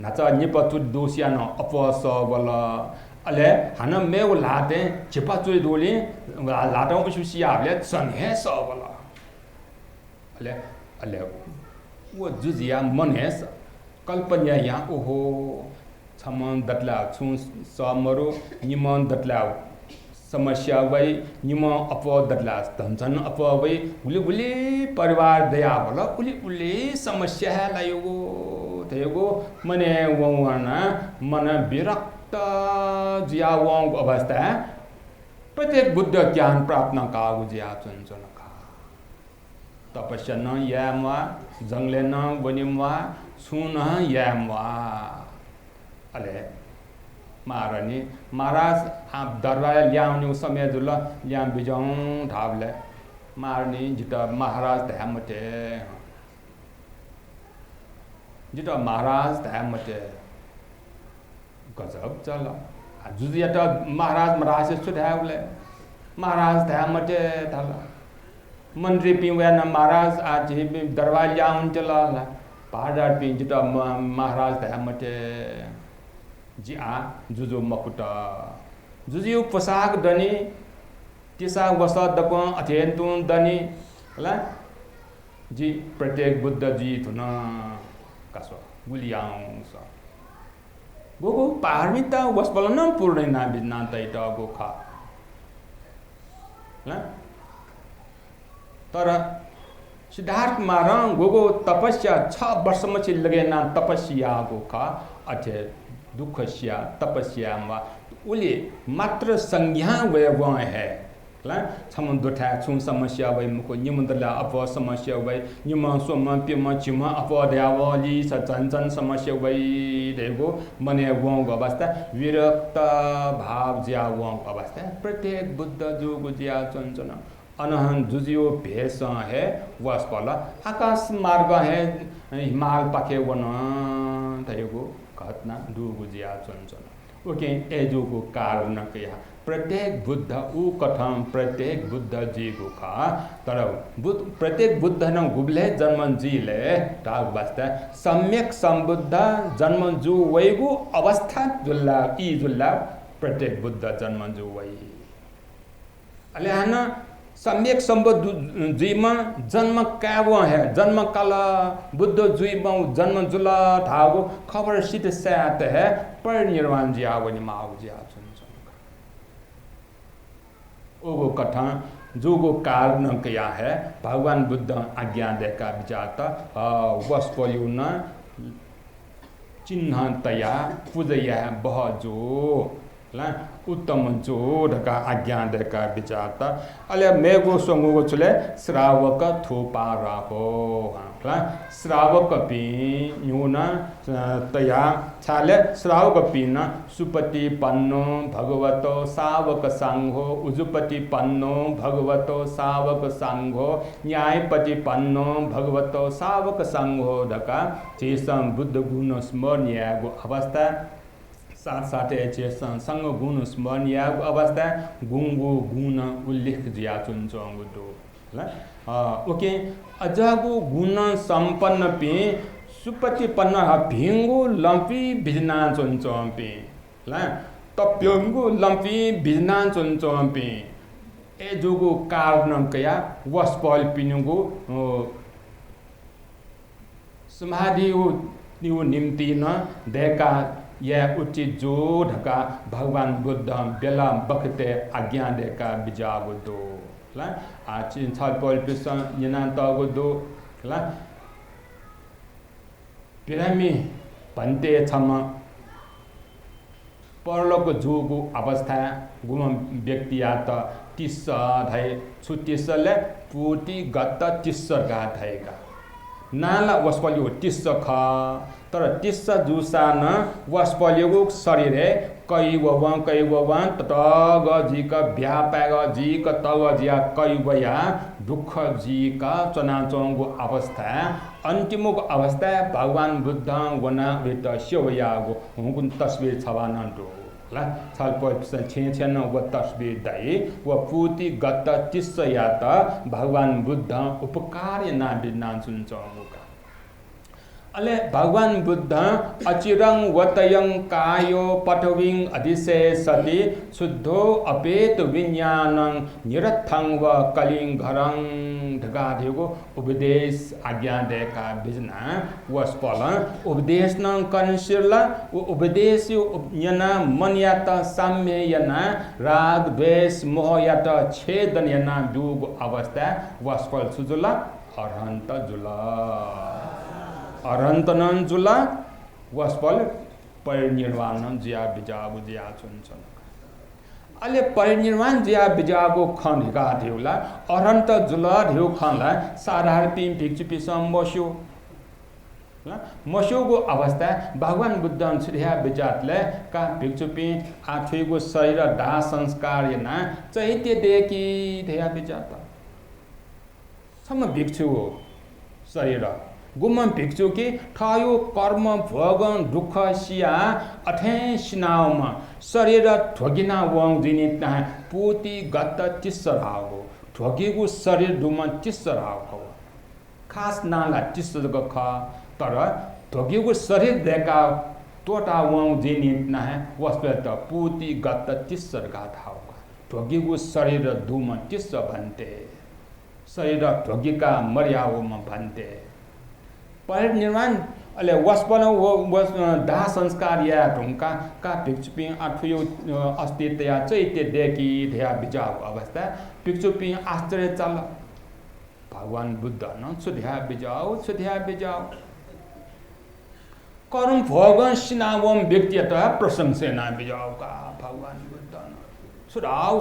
नाचा निपा चुरी दो सियान अप स वला अले हन मेव लाते चिपा चुरी दोली लाटो उसी यावले सने स वला अले वो जुजिया मनेस कल्पना या ओहो छमन दतला छु समरो निमन दतला समस्या वै निम अप दतला धनचन अप वै गुली परिवार दया होला उली समस्या लायो तेगो मने वना मन विरक्त जिया वंग अवस्था प्रत्येक बुद्ध ज्ञान प्राप्त न कागु जिया चुनचन का तपस्या न यामवा जंगले न वनिमवा सुन यामवा अले महारानी महाराज आप दरबार ल्याउने समय जुल ल्याम बिजौं ढाबले महारानी जिता महाराज धैमते जिता महाराज धैमते गजब चला जुजिया त महाराज से सुधावले महाराज धैमते थाला मंत्री पिवे न महाराज आज दरबार ल्याउन चला Padar pinjita Maharaj Dhamate Jia Juju Makuta Juju Pasak Dani Tisa Wasat Dapon Atentun Dani Ji Pratek Buddha Ji Tuna Kaswa William Sa Gogo Parmita was Balanam Purina Binanta Ita Goka Tara Siddhartha मारं Gogo तपस्या 6 वर्षमा चाहिँ लगेना तपस्या गोका अथे दुखस्या तपस्या मा उले मात्र संज्ञा वयव है ला छम दोठा छु समस्या वय मुको निमन्दला अप समस्या वय निम सोम पिम चिम अप द्यावली सचन समस्या वय देगो मने वंग अवस्था विरक्त भाव ज्या वंग अवस्था प्रत्येक बुद्ध जोगो ज्या चंचन अनहन जुजियो भेष है वस्पल आकाश मार्ग है हिमाल पाखे वन तयगो घटना दुगु जिया चंचन ओके एजुगो कारण कया प्रत्येक बुद्ध उ कथम प्रत्येक बुद्ध जीगो का तर प्रत्येक बुद्ध न गुबले जन्म जीले ताग वास्ता सम्यक संबुद्ध जन्म जु वैगु अवस्था जुल्ला ई जुल्ला प्रत्येक बुद्ध जन्म जु वै अलेहाना सम्यक संबुद्ध जीमा जन्म काव है जन्म काला बुद्ध जुइबौ जन्म जुला थागो खबर सित सात है परिनिर्वाण जी आवनि माउ जी आछन ओगो कथा जोगो कारण क्या है भगवान बुद्ध आज्ञा देका विचारता वस्पयुन चिन्ह तया पूजया बहजो ला उत्तम जोड़ का आज्ञा देका विचारता अले मेगो संगो चले श्रावक थोपा राहो ला श्रावक पी न्यूना तया छाले श्रावक पीना सुपति पन्नो भगवतो सावक संघो उजुपति पन्नो भगवतो सावक संघो न्यायपति पन्नो भगवतो सावक संघो धका चेसम बुद्ध गुण स्मरणीय अवस्था साथ साथै संग गुण स्मरणीय अवस्था गुंगो गुण उल्लेख जिया चुनचंगु दो ओके अजगो गुण संपन्न पे सुपति पन्न भिंगो लंपी बिजना चुनचंपे ला तप्योंगो लंपी बिजना चुनचंपे ए जोगो कारण कया वस्पल पिनुगो समाधि उ निम्ति न देका यह उचित जो ढका भगवान बुद्ध बेला बखते आज्ञा देका बिजागो दो ला आचिन छल पल पिसन यना तगो दो ला पिरामी भन्ते छम परलोक जोगो अवस्था गुम व्यक्ति आत तिस्स धै छुतिसले पुति गत तिस्स गा धैका नाला वस्पल्यो तिस्स ख तर तिस्स जुसान वस्पल्योगो शरीर है कई ववान तग जी का व्यापाग जी का तग जिया कई वया दुख जी का चनाचोंगो अवस्था अंतिमो अवस्था भगवान बुद्ध वना वित शिवयागो हुकुन तस्वीर छवानन्तो ला छल प छेन व तस्वीर दई व पूति गत तिस्स यात भगवान बुद्ध उपकार ना बिना सुनचोंगो अले भगवान बुद्ध अचिरं वतयं कायो पटविं अधिसे सति शुद्धो अपेत विज्ञानं निरथं व कलिंगरं ढगाधेगो उपदेश आज्ञा देका बिजना वस्पल उपदेश न कनशिरला उपदेश यना मन यात साम्य यना राग द्वेष मोह यात छेदन यना दुग अवस्था वस्पल सुजुला अरहंत जुला अरंतनन जुला वस्पल परिनिर्वाण जिया बिजागु जिया चुनचन अले परिनिर्वाण जिया बिजागु खन गा देउला अरंत जुला ढेउ खनला साधार पिम भिक्षु पिसम मस्यो मस्योगो अवस्था भगवान बुद्ध छुरिया बिजातले का भिक्षु पि आथुगो शरीर दाह संस्कार यना चैत्य देखि धेया बिजात सम भिक्षु शरीर गुम भिक्षु की ठायो कर्म भोगन दुख सिया अठे सिनाउमा शरीर ठोगिना वङ दिने ता पूति गत तिस्स रागो ठोगेगो शरीर दुम तिस्स रागो खास नाला टिस्सुको ख तर ढोगीको शरीर देखा तोटा वं जे नितना है वस्पे त पूति गत टिस्सर गाथा होगा ढोगीको शरीर धुम टिस्स भन्ते शरीर ढोगीका मर्याओमा भन्ते परिनिर्वाण अले वस्पन वस दाह संस्कार या ढुंका का भिक्षुपि आठुयो अस्तित्व या चैत्य देखि ध्या बिजाउ अवस्था भिक्षुपि आश्चर्य चल भगवान बुद्ध न सुध्या बिजाउ कर्म भगवान सिनावम व्यक्तित्व प्रशंसेना बिजाउ का भगवान बुद्ध न सुराउ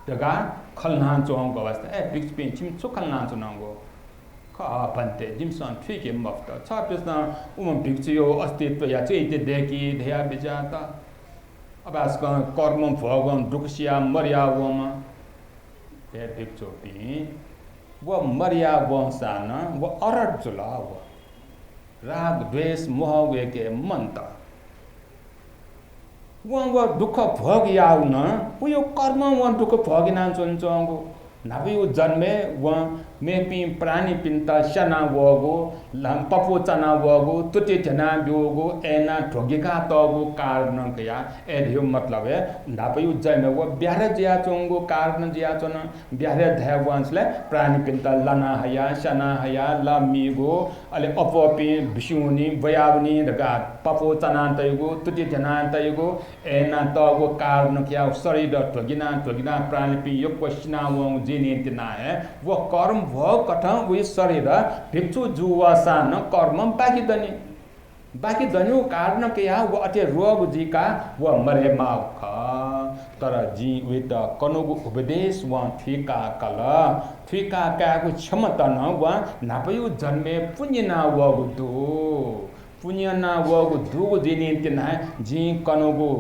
दगा खलना चोंग अवस्था ए भिक्षुपि छिम सुखलना चोंगो भन्ते जिमसन ठिक मफ्त छ त्यसमा उम भिक्षु अस्तित्व या चैत्य देखि ध्या बिजाता अब आजका कर्म भगवान दुखसिया मर्यावम हे भिक्षु पि वो मर्यावम सान वो अरट जुला वो राग द्वेष मोह वेके मंत वो दुख भोग याउ न वो यो कर्म वो दुख भोगिना चोंचोंगो नाबिउ जन्मे व मेपि प्राणी पिंता शना वगो पपो चना वगो तुति जना बियोगो एना ढोगिका तगो कारण कया एधियो मतलब है नाबिउ जन्मे व ब्यारे जिया चोंगो कारण जिया चोन ब्यारे धैवांसले प्राणी पिंता लना हया शना हया लमीगो अले अपपि बिसुनी बयावनी दगा पपो चना तयगो तुति जना तयगो एना तगो कारण कया शरीर ढोगिना प्राणी पि यो क्वेश्चना व जिनेतना है वो कर्म भोग कठं वो शरीर भिक्षु जुवासा न कर्म बाकी दनी कारण के यहाँ वो अटे रोग जी का वो मरे माव तर जी वे त कनुगु उपदेश व फीका का को क्षमता न व नापयु जन्मे पुण्य ना वगु दु जिनेतना जी कनुगु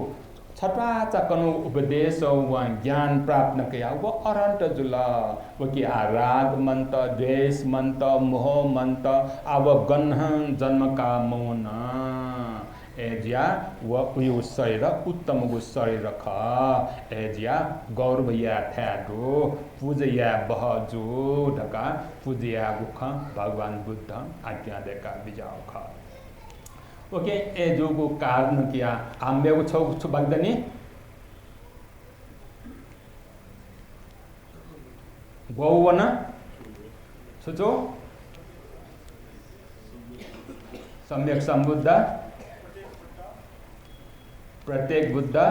छटा चकनु उपदेश व ज्ञान प्राप्त न किया वो अरंत जुला वो कि राग मंत द्वेष मंत मोह मंत अब गन्हन जन्म का मौन एजिया वो उयो शरीर उत्तम गो शरीर ख एजिया गौरव या ठ्याडो पूजया बहजो ढका पूजया गुख भगवान बुद्ध आज्ञा देका बिजाउ ख ओके ए जोगो कारण किया आम्बेगो छ बग्दनी गौवन सुचो सम्यक संबुद्ध प्रत्येक बुद्ध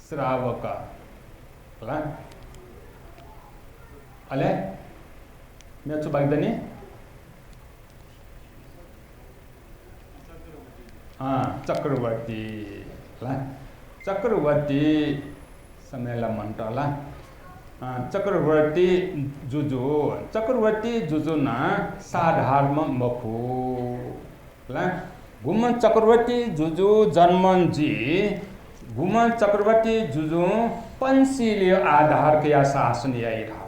श्रावक अले मेचो बग्दनी चक्रवर्ती समयला म्हणटला चक्रवर्ती जुजु ना साधारण मखु घुम चक्रवर्ती जुजु जन्मनजी घुम चक्रवर्ती जुजु पंसीले आधार के शासन यही रहा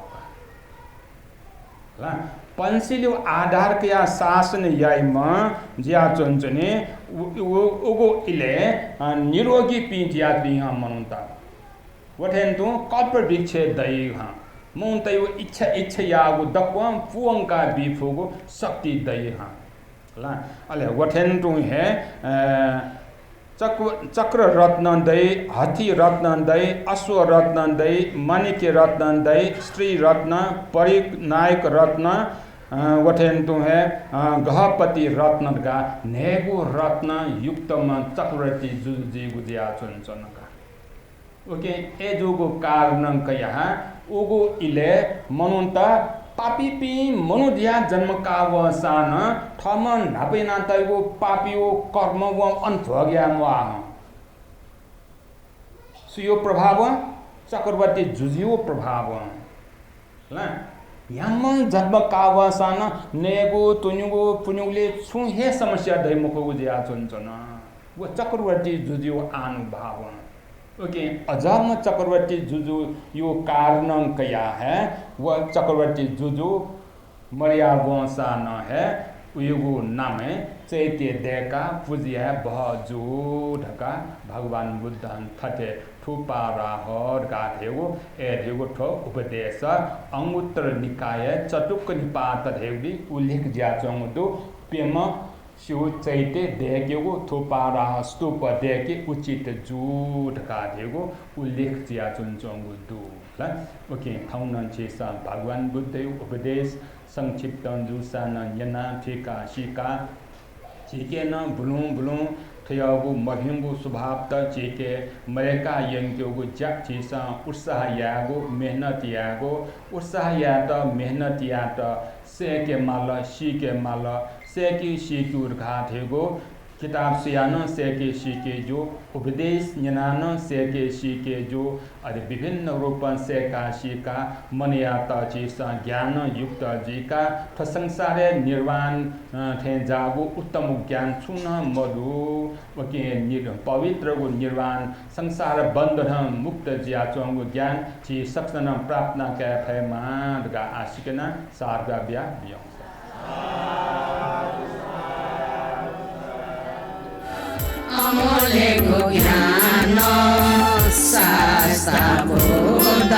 पंसीले आधार के शासन यही म जिया चोंचने उगो इले निरोगी पिंटिया बिहा मनुता वठेन तो कल्प वृक्ष दई हा मुंतै वो इच्छा यागो दक्वम पुंका बिफुगो शक्ति दई हा ला अले वठेन तो है चक्र रत्न दई हाथी रत्न दई अश्व रत्न दई माणिक्य रत्न दई स्त्री रत्न परिनायक रत्न वठेन तो है गहपति रत्न का नेगो रत्न युक्त में चक्रवर्ती जुजी गुजिया चुन का ओके ए जोगो कारण कया ओगो इले मनुंता पापी पी मनुदिया जन्म का वसान थमन नापेना तैगो पापियो कर्म व अनभग्या वा सुयो प्रभाव चक्रवर्ती जुजियो प्रभाव ला यामन जन्म का वसान नेगो तुनुगो पुनुगले छु हे समस्या दै मुखो गुजिया चुन वो चक्रवर्ती जुजियो अनुभाव ओके अजम चक्रवर्ती जुजु यो कारण कया है वह चक्रवर्ती जुजु मर्या वंशा न है उयुगु नामे चैत्य देका पूजिया बहजु ढका भगवान बुद्ध थटे ठुपा राहर गाथेगु एधेगु ठो उपदेश अंगुत्तर निकाय चटुक्क निपात धेगु उल्लेख ज्याचोंग दु पेम शिव चैत्य देकेगु थुपा राह स्तूप देके उचित जूठ का धेगु उल्लेख ज्याचोंग दु ल ओके थाउन छेसा भगवान बुद्ध उपदेश संक्षिप्त जुसान यना ठेका शिका चीके न बुलु थयगु मभिंगु स्वभाव त चीके मरेका यंक्योगु जक चीसा उत्साह यागु मेहनत यागु उत्साह या त मेहनत या त से के माल सी के माल से की सी की उर्घा थेगो किताब सियानो से के सी के जो उपदेश ज्ञानो से के सी के जो अरे विभिन्न रूप से का सी का मन या त चीसा ज्ञान युक्त जी का थ संसारे निर्वाण थे जागु उत्तम ज्ञान छुन मधु ओके पवित्र गु निर्वाण संसार बंधन मुक्त जिया चोंगु ज्ञान ची सक्सन प्राप्त के फैमा गा आशिकना सारगा ब्या बियों अमोले ज्ञान शास्त्र बोध